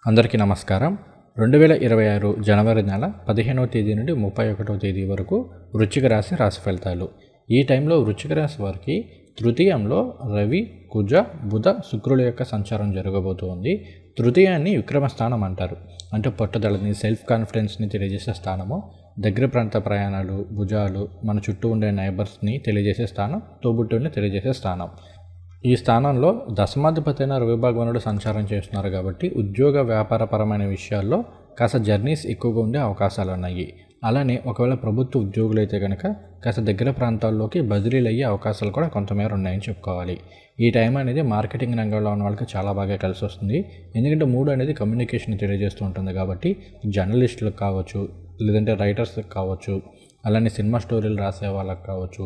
అందరికీ నమస్కారం. 2026 జనవరి నెల 15వ తేదీ నుండి 31వ తేదీ వరకు వృశ్చిక రాశి ఫలితాలు. ఈ టైంలో వృశ్చిక రాశి వారికి తృతీయంలో రవి, కుజ, బుధ, శుక్రుల యొక్క సంచారం జరగబోతోంది. తృతీయాన్ని విక్రమ స్థానం అంటారు. అంటే పట్టుదలని, సెల్ఫ్ కాన్ఫిడెన్స్ని తెలియజేసే స్థానము. దగ్గర ప్రాంత ప్రయాణాలు, భుజాలు, మన చుట్టూ ఉండే నైబర్స్ని తెలియజేసే స్థానం, తోబుట్టుని తెలియజేసే స్థానం. ఈ స్థానంలో దశమాధిపతి అయిన రవి భగవానుడు సంచారం చేస్తున్నారు కాబట్టి ఉద్యోగ వ్యాపారపరమైన విషయాల్లో కాస్త జర్నీస్ ఎక్కువగా ఉండే అవకాశాలు ఉన్నాయి. అలానే ఒకవేళ ప్రభుత్వ ఉద్యోగులు అయితే కనుక కాస్త దగ్గర ప్రాంతాల్లోకి బదిలీలు అయ్యే అవకాశాలు కూడా కొంతమేర ఉన్నాయని చెప్పుకోవాలి. ఈ టైం అనేది మార్కెటింగ్ రంగంలో ఉన్న వాళ్ళకి చాలా బాగా కలిసి వస్తుంది. ఎందుకంటే 3 అనేది కమ్యూనికేషన్ తెలియజేస్తూ ఉంటుంది కాబట్టి జర్నలిస్టులకు కావచ్చు, లేదంటే రైటర్స్కి కావచ్చు, అలానే సినిమా స్టోరీలు రాసే వాళ్ళకి కావచ్చు,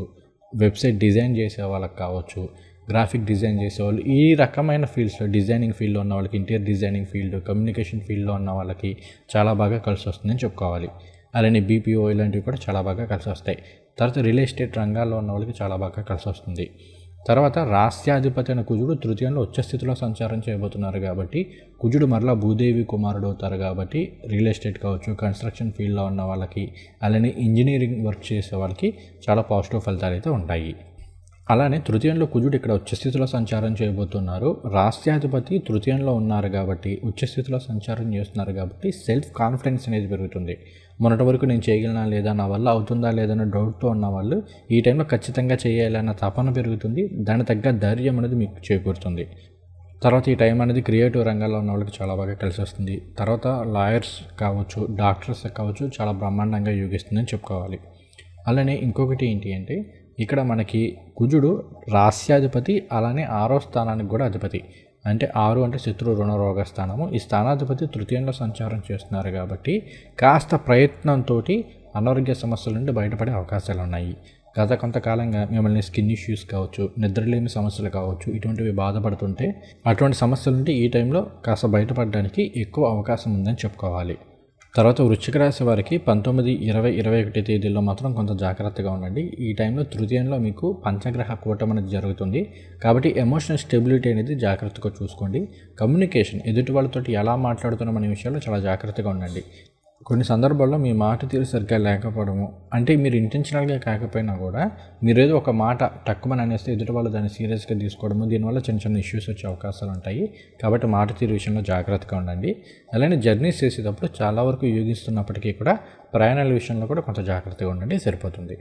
వెబ్సైట్ డిజైన్ చేసే వాళ్ళకి కావచ్చు, గ్రాఫిక్ డిజైన్ చేసేవాళ్ళు, ఈ రకమైన ఫీల్డ్స్లో డిజైనింగ్ ఫీల్డ్లో ఉన్న వాళ్ళకి, ఇంటీరియర్ డిజైనింగ్ ఫీల్డ్, కమ్యూనికేషన్ ఫీల్డ్లో ఉన్న వాళ్ళకి చాలా బాగా కలిసి వస్తుందని చెప్పుకోవాలి. అలానే బీపీఓ ఇలాంటివి కూడా చాలా బాగా కలిసి వస్తాయి. తర్వాత రియల్ ఎస్టేట్ రంగాల్లో ఉన్న వాళ్ళకి చాలా బాగా కలిసి వస్తుంది. తర్వాత రాస్యాధిపతి అయిన కుజుడు తృతీయంలో ఉచ్చస్థితిలో సంచారం చేయబోతున్నారు కాబట్టి కుజుడు మరలా భూదేవి కుమారుడు అవుతారు కాబట్టి రియల్ ఎస్టేట్ కావచ్చు, కన్స్ట్రక్షన్ ఫీల్డ్లో ఉన్న వాళ్ళకి, అలానే ఇంజనీరింగ్ వర్క్ చేసే వాళ్ళకి చాలా పాజిటివ్ ఫలితాలు అయితే ఉంటాయి. అలానే తృతీయంలో కుజుడు ఇక్కడ ఉచ్చస్థితిలో సంచారం చేయబోతున్నారు. రాస్యాధిపతి తృతీయంలో ఉన్నారు కాబట్టి, ఉచ్చస్థితిలో సంచారం చేస్తున్నారు కాబట్టి సెల్ఫ్ కాన్ఫిడెన్స్ అనేది పెరుగుతుంది. మొన్నటి వరకు నేను చేయగలనా లేదా, నా వల్ల అవుతుందా లేదన్న డౌట్తో ఉన్న వాళ్ళు ఈ టైంలో ఖచ్చితంగా చేయాలన్న తపన పెరుగుతుంది. దాని తగ్గ ధైర్యం అనేది మీకు చేకూరుతుంది. తర్వాత ఈ టైం అనేది క్రియేటివ్ రంగాల్లో ఉన్న వాళ్ళకి చాలా బాగా కలిసి వస్తుంది. తర్వాత లాయర్స్ కావచ్చు, డాక్టర్స్ కావచ్చు, చాలా బ్రహ్మాండంగా యోగిస్తుందని చెప్పుకోవాలి. అలానే ఇంకొకటి ఏంటి అంటే ఇక్కడ మనకి కుజుడు రాస్యాధిపతి, అలానే 6వ స్థానానికి కూడా అధిపతి. అంటే 6 అంటే శత్రు రుణ రోగ స్థానము. ఈ స్థానాధిపతి తృతీయంలో సంచారం చేస్తున్నారు కాబట్టి కాస్త ప్రయత్నంతో అనారోగ్య సమస్యల నుండి బయటపడే అవకాశాలు ఉన్నాయి. గత కొంతకాలంగా మిమ్మల్ని స్కిన్ ఇష్యూస్ కావచ్చు, నిద్రలేమి సమస్యలు కావచ్చు, ఇటువంటివి బాధపడుతుంటే అటువంటి సమస్యల నుండి ఈ టైంలో కాస్త బయటపడడానికి ఎక్కువ అవకాశం ఉందని చెప్పుకోవాలి. తర్వాత వృశ్చిక రాశి వారికి 19, 20, 21 తేదీల్లో మాత్రం కొంత జాగ్రత్తగా ఉండండి. ఈ టైంలో తృతీయంలో మీకు పంచగ్రహ కూటమి అనేది జరుగుతుంది కాబట్టి ఎమోషనల్ స్టెబిలిటీ అనేది జాగ్రత్తగా చూసుకోండి. కమ్యూనికేషన్, ఎదుటి వాళ్ళతో ఎలా మాట్లాడుతున్నాం అనే విషయాల్లో చాలా జాగ్రత్తగా ఉండండి. కొన్ని సందర్భాల్లో మీ మాట తీరు సరిగ్గా లేకపోవడము, అంటే మీరు ఇంటెన్షనల్గా కాకపోయినా కూడా మీరు ఏదో ఒక మాట టక్కుమని అనేస్తే ఎదుటి వాళ్ళు దాన్ని సీరియస్గా తీసుకోవడము, దీనివల్ల చిన్న చిన్న ఇష్యూస్ వచ్చే అవకాశాలు ఉంటాయి. కాబట్టి మాట తీరు విషయంలో జాగ్రత్తగా ఉండండి. అలానే జర్నీస్ చేసేటప్పుడు చాలా వరకు యోగిస్తున్నప్పటికీ కూడా ప్రయాణాల విషయంలో కూడా కొంత జాగ్రత్తగా ఉండండి, సరిపోతుంది.